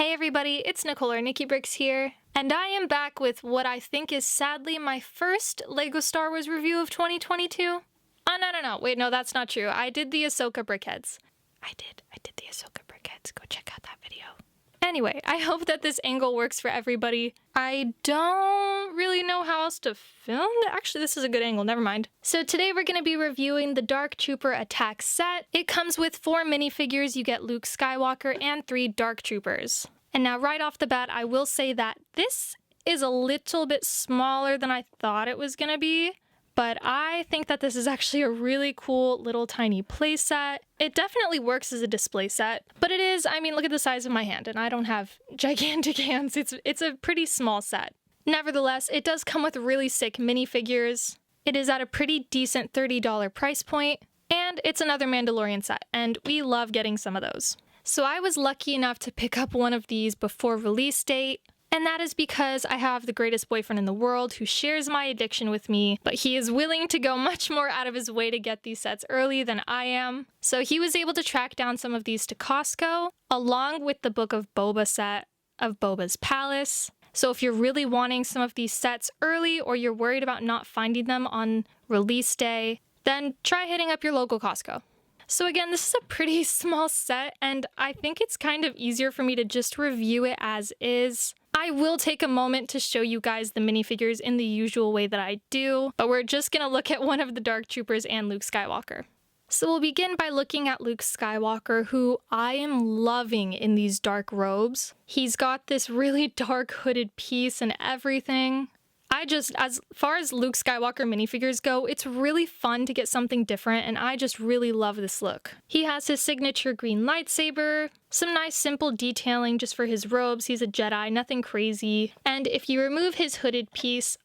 Hey everybody, it's Nicole or Nikki Bricks here, and I am back with what I think is sadly my first LEGO Star Wars review of 2022. Oh, no, wait, no, that's not true. I did the Ahsoka Brickheads. I did the Ahsoka Brickheads. Go check out that video. Anyway, I hope that this angle works for everybody. I don't really know how else to film it. Actually, this is a good angle, never mind. So today we're going to be reviewing the Dark Trooper Attack set. It comes with 4 minifigures. You get Luke Skywalker and 3 Dark Troopers. And now right off the bat, I will say that this is a little bit smaller than I thought it was going to be. But I think that this is actually a really cool little tiny play set. It definitely works as a display set, but it is, I mean, look at the size of my hand, and I don't have gigantic hands. It's a pretty small set. Nevertheless, it does come with really sick minifigures. It is at a pretty decent $30 price point, and it's another Mandalorian set, and we love getting some of those. So I was lucky enough to pick up one of these before release date. And that is because I have the greatest boyfriend in the world who shares my addiction with me, but he is willing to go much more out of his way to get these sets early than I am. So he was able to track down some of these to Costco, along with the Book of Boba set of Boba's Palace. So if you're really wanting some of these sets early, or you're worried about not finding them on release day, then try hitting up your local Costco. So again, this is a pretty small set, and I think it's kind of easier for me to just review it as is. I will take a moment to show you guys the minifigures in the usual way that I do, but we're just gonna look at one of the Dark Troopers and Luke Skywalker. So we'll begin by looking at Luke Skywalker, who I am loving in these dark robes. He's got this really dark hooded piece and everything. As far as Luke Skywalker minifigures go, it's really fun to get something different, and I just really love this look. He has his signature green lightsaber, some nice simple detailing just for his robes. He's a Jedi, nothing crazy. And if you remove his hooded piece,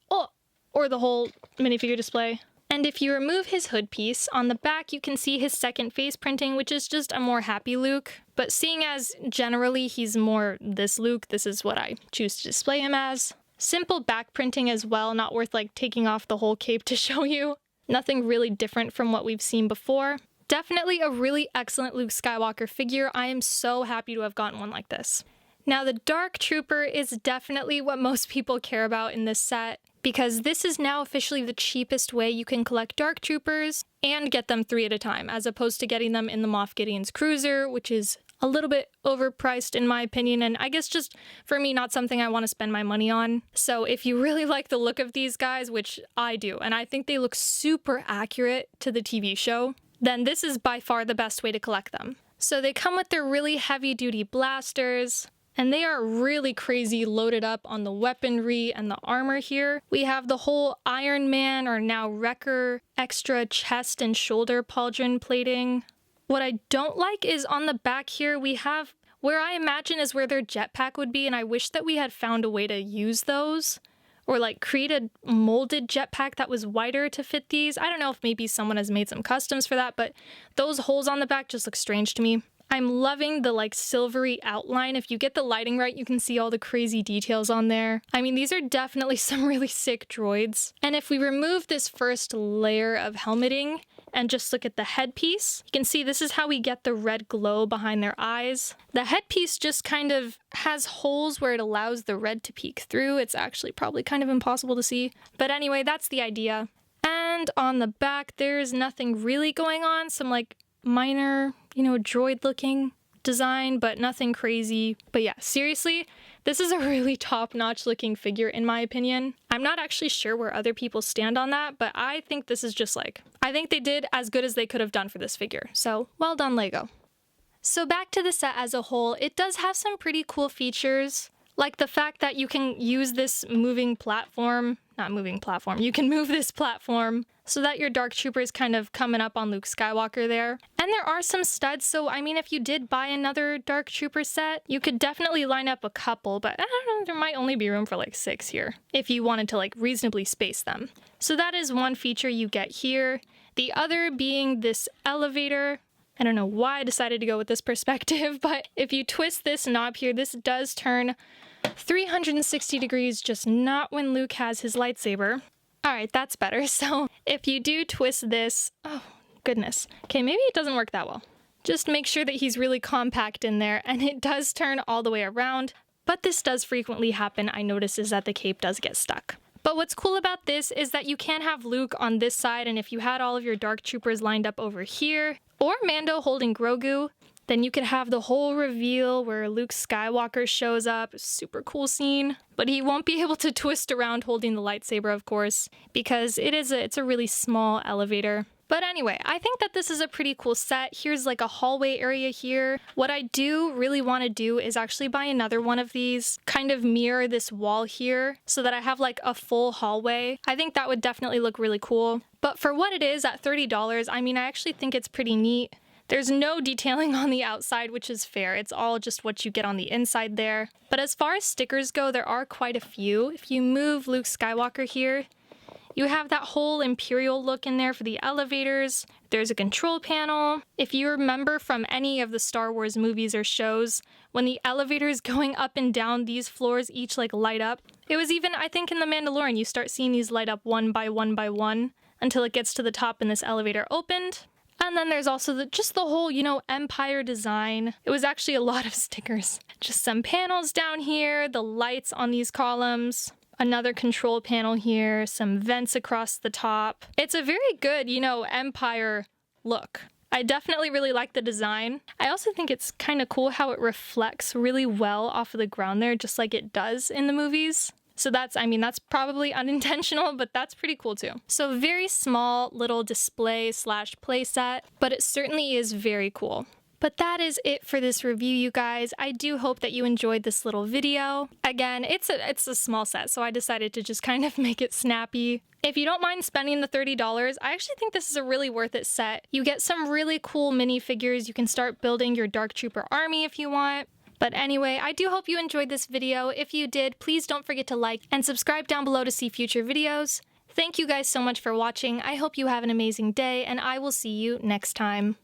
or the whole minifigure display, and if you remove his hood piece, on the back you can see his second face printing, which is just a more happy Luke. But seeing as generally he's more this Luke, this is what I choose to display him as. Simple back printing as well, not worth like taking off the whole cape to show you. Nothing really different from what we've seen before. Definitely a really excellent Luke Skywalker figure. I am so happy to have gotten one like this. Now the Dark Trooper is definitely what most people care about in this set, because this is now officially the cheapest way you can collect Dark Troopers and get them 3 at a time, as opposed to getting them in the Moff Gideon's cruiser, which is a little bit overpriced in my opinion, and I guess just for me not something I want to spend my money on. So if you really like the look of these guys, which I do, and I think they look super accurate to the TV show, then this is by far the best way to collect them. So they come with their really heavy-duty blasters, and they are really crazy loaded up on the weaponry and the armor here. We have the whole Iron Man, or now Wrecker, extra chest and shoulder pauldron plating. What I don't like is on the back here, we have where I imagine is where their jetpack would be, and I wish that we had found a way to use those, or like create a molded jetpack that was wider to fit these. I don't know if maybe someone has made some customs for that, but those holes on the back just look strange to me. I'm loving the like silvery outline. If you get the lighting right, you can see all the crazy details on there. I mean, these are definitely some really sick droids. And if we remove this first layer of helmeting and just look at the headpiece, you can see this is how we get the red glow behind their eyes. The headpiece just kind of has holes where it allows the red to peek through. It's actually probably kind of impossible to see. But anyway, that's the idea. And on the back, there's nothing really going on. Some like minor, droid looking design, but nothing crazy. But yeah, seriously, this is a really top-notch looking figure in my opinion. I'm not actually sure where other people stand on that, but I think this is just I think they did as good as they could have done for this figure. So well done, LEGO. So back to the set as a whole, it does have some pretty cool features, like the fact that you can use this you can move this platform so that your Dark Trooper is kind of coming up on Luke Skywalker there. And there are some studs, so I mean, if you did buy another Dark Trooper set, you could definitely line up a couple, but I don't know, there might only be room for like 6 here, if you wanted to reasonably space them. So that is one feature you get here. The other being this elevator. I don't know why I decided to go with this perspective, but if you twist this knob here, this does turn 360 degrees, just not when Luke has his lightsaber. Alright, that's better. So if you do twist this, oh goodness. Okay, maybe it doesn't work that well. Just make sure that he's really compact in there, and it does turn all the way around. But this does frequently happen. I notice is that the cape does get stuck. But what's cool about this is that you can have Luke on this side, and if you had all of your Dark Troopers lined up over here, or Mando holding Grogu, then you could have the whole reveal where Luke Skywalker shows up. Super cool scene. But he won't be able to twist around holding the lightsaber, of course, because it's a really small elevator. But anyway, I think that this is a pretty cool set. Here's like a hallway area here. What I do really want to do is actually buy another one of these, kind of mirror this wall here, so that I have like a full hallway. I think that would definitely look really cool. But for what it is at $30, I mean, I actually think it's pretty neat. There's no detailing on the outside, which is fair. It's all just what you get on the inside there. But as far as stickers go, there are quite a few. If you move Luke Skywalker here, you have that whole Imperial look in there for the elevators. There's a control panel. If you remember from any of the Star Wars movies or shows, when the elevators going up and down these floors each like light up, it was even, I think in The Mandalorian, you start seeing these light up one by one by one until it gets to the top and this elevator opened. And then there's also just the whole, you know, Empire design. It was actually a lot of stickers. Just some panels down here, the lights on these columns. Another control panel here, some vents across the top. It's a very good, you know, Empire look. I definitely really like the design. I also think it's kind of cool how it reflects really well off of the ground there, just like it does in the movies. So that's probably unintentional, but that's pretty cool too. So very small little display / play set, but it certainly is very cool. But that is it for this review, you guys. I do hope that you enjoyed this little video. Again, it's a small set, so I decided to just kind of make it snappy. If you don't mind spending the $30, I actually think this is a really worth it set. You get some really cool minifigures. You can start building your Dark Trooper army if you want. But anyway, I do hope you enjoyed this video. If you did, please don't forget to like and subscribe down below to see future videos. Thank you guys so much for watching. I hope you have an amazing day, and I will see you next time.